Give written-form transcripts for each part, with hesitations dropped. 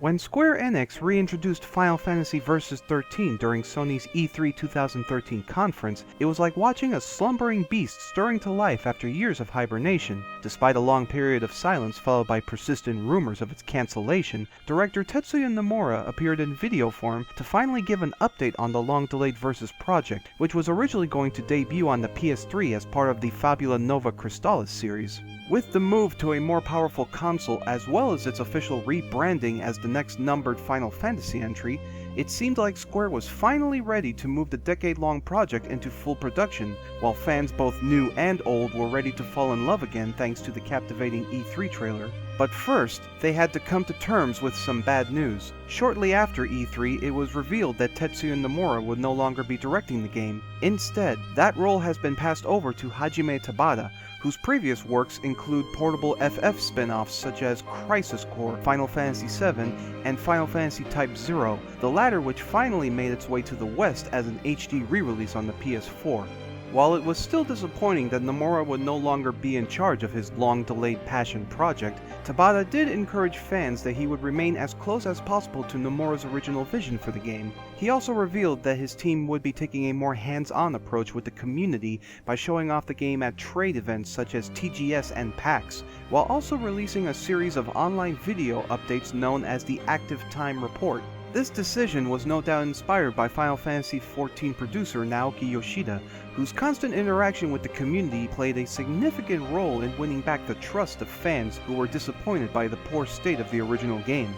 When Square Enix reintroduced Final Fantasy Versus 13 during Sony's E3 2013 conference, it was like watching a slumbering beast stirring to life after years of hibernation. Despite a long period of silence followed by persistent rumors of its cancellation, director Tetsuya Nomura appeared in video form to finally give an update on the long-delayed Versus project, which was originally going to debut on the PS3 as part of the Fabula Nova Crystallis series. With the move to a more powerful console as well as its official rebranding as the next numbered Final Fantasy entry, it seemed like Square was finally ready to move the decade-long project into full production, while fans both new and old were ready to fall in love again thanks to the captivating E3 trailer. But first, they had to come to terms with some bad news. Shortly after E3, it was revealed that Tetsuya Nomura would no longer be directing the game. Instead, that role has been passed over to Hajime Tabata, whose previous works include portable FF spin-offs such as Crisis Core, Final Fantasy VII, and Final Fantasy Type 0, the latter which finally made its way to the West as an HD re-release on the PS4. While it was still disappointing that Nomura would no longer be in charge of his long-delayed passion project, Tabata did encourage fans that he would remain as close as possible to Nomura's original vision for the game. He also revealed that his team would be taking a more hands-on approach with the community by showing off the game at trade events such as TGS and PAX, while also releasing a series of online video updates known as the Active Time Report. This decision was no doubt inspired by Final Fantasy XIV producer Naoki Yoshida, whose constant interaction with the community played a significant role in winning back the trust of fans who were disappointed by the poor state of the original game.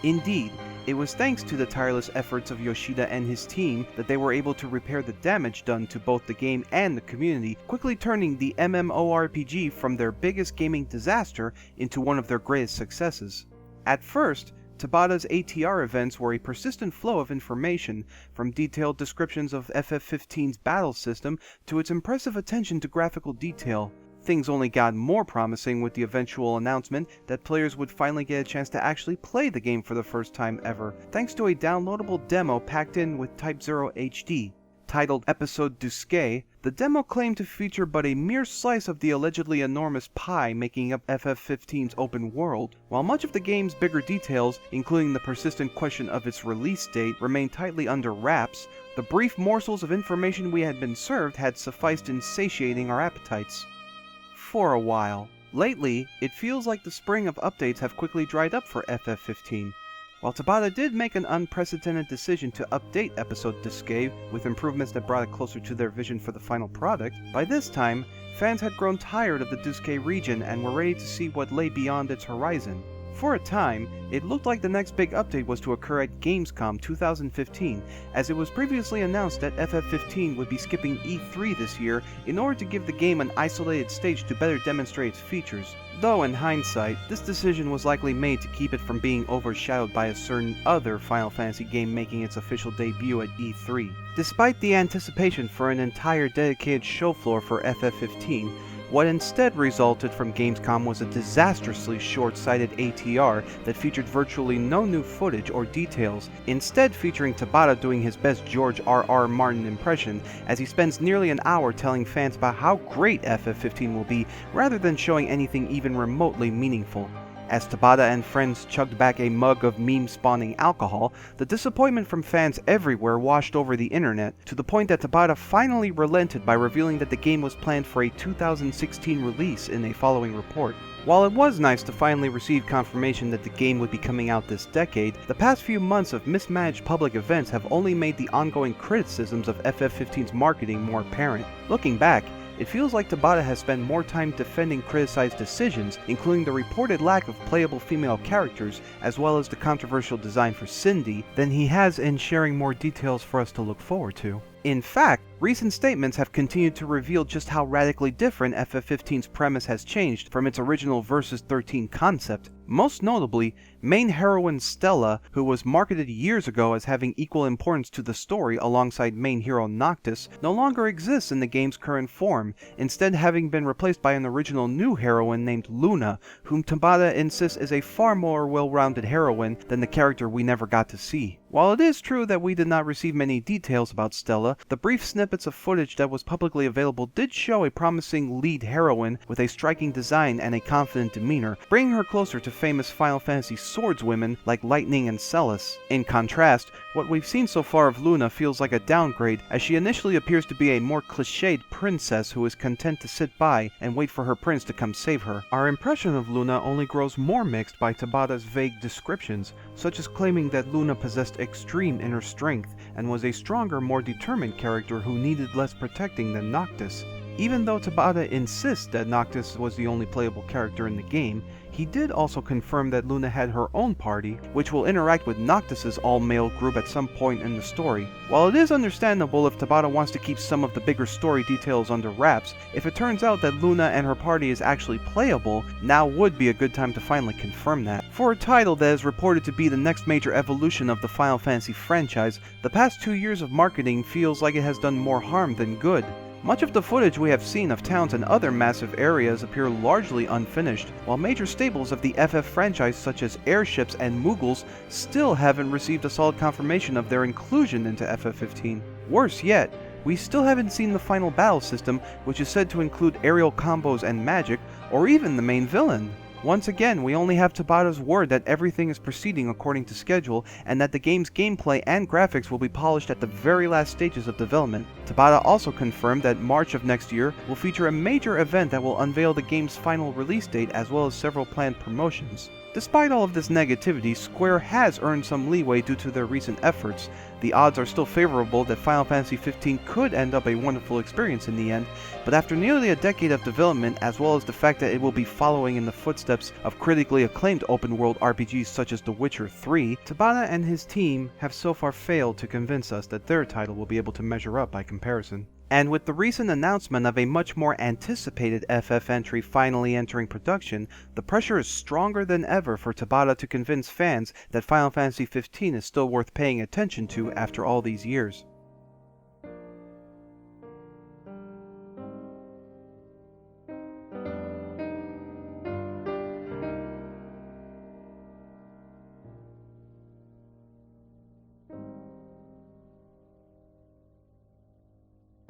Indeed, it was thanks to the tireless efforts of Yoshida and his team that they were able to repair the damage done to both the game and the community, quickly turning the MMORPG from their biggest gaming disaster into one of their greatest successes. At first, Tabata's ATR events were a persistent flow of information, from detailed descriptions of FF15's battle system to its impressive attention to graphical detail. Things only got more promising with the eventual announcement that players would finally get a chance to actually play the game for the first time ever, thanks to a downloadable demo packed in with Type 0 HD. Titled Episode Duske, the demo claimed to feature but a mere slice of the allegedly enormous pie making up FF15's open world. While much of the game's bigger details, including the persistent question of its release date, remained tightly under wraps, the brief morsels of information we had been served had sufficed in satiating our appetites. For a while. Lately, it feels like the spring of updates have quickly dried up for FF15. While Tabata did make an unprecedented decision to update Episode Duske with improvements that brought it closer to their vision for the final product, by this time, fans had grown tired of the Duske region and were ready to see what lay beyond its horizon. For a time, it looked like the next big update was to occur at Gamescom 2015, as it was previously announced that FF15 would be skipping E3 this year in order to give the game an isolated stage to better demonstrate its features. Though in hindsight, this decision was likely made to keep it from being overshadowed by a certain other Final Fantasy game making its official debut at E3. Despite the anticipation for an entire dedicated show floor for FF15, what instead resulted from Gamescom was a disastrously short-sighted ATR that featured virtually no new footage or details, instead featuring Tabata doing his best George R.R. Martin impression as he spends nearly an hour telling fans about how great FF15 will be rather than showing anything even remotely meaningful. As Tabata and friends chugged back a mug of meme-spawning alcohol, the disappointment from fans everywhere washed over the internet, to the point that Tabata finally relented by revealing that the game was planned for a 2016 release in a following report. While it was nice to finally receive confirmation that the game would be coming out this decade, the past few months of mismanaged public events have only made the ongoing criticisms of FF15's marketing more apparent. Looking back, it feels like Tabata has spent more time defending criticized decisions, including the reported lack of playable female characters, as well as the controversial design for Cindy, than he has in sharing more details for us to look forward to. In fact, recent statements have continued to reveal just how radically different FF15's premise has changed from its original Versus 13 concept. Most notably, main heroine Stella, who was marketed years ago as having equal importance to the story alongside main hero Noctis, no longer exists in the game's current form, instead having been replaced by an original new heroine named Luna, whom Tabata insists is a far more well-rounded heroine than the character we never got to see. While it is true that we did not receive many details about Stella, the brief snippets of footage that was publicly available did show a promising lead heroine with a striking design and a confident demeanor, bringing her closer to famous Final Fantasy swordswomen like Lightning and Celis. In contrast, what we've seen so far of Luna feels like a downgrade, as she initially appears to be a more cliched princess who is content to sit by and wait for her prince to come save her. Our impression of Luna only grows more mixed by Tabata's vague descriptions, such as claiming that Luna possessed extreme inner strength and was a stronger, more determined character who needed less protecting than Noctis. Even though Tabata insists that Noctis was the only playable character in the game, he did also confirm that Luna had her own party, which will interact with Noctis' all-male group at some point in the story. While it is understandable if Tabata wants to keep some of the bigger story details under wraps, if it turns out that Luna and her party is actually playable, now would be a good time to finally confirm that. For a title that is reported to be the next major evolution of the Final Fantasy franchise, the past 2 years of marketing feels like it has done more harm than good. Much of the footage we have seen of towns and other massive areas appear largely unfinished, while major staples of the FF franchise such as airships and Moogles still haven't received a solid confirmation of their inclusion into FF15. Worse yet, we still haven't seen the final battle system, which is said to include aerial combos and magic, or even the main villain. Once again, we only have Tabata's word that everything is proceeding according to schedule, and that the game's gameplay and graphics will be polished at the very last stages of development. Tabata also confirmed that March of next year will feature a major event that will unveil the game's final release date as well as several planned promotions. Despite all of this negativity, Square has earned some leeway due to their recent efforts. The odds are still favorable that Final Fantasy XV could end up a wonderful experience in the end, but after nearly a decade of development, as well as the fact that it will be following in the footsteps of critically acclaimed open-world RPGs such as The Witcher 3, Tabata and his team have so far failed to convince us that their title will be able to measure up by comparison. And with the recent announcement of a much more anticipated FF entry finally entering production, the pressure is stronger than ever for Tabata to convince fans that Final Fantasy XV is still worth paying attention to after all these years.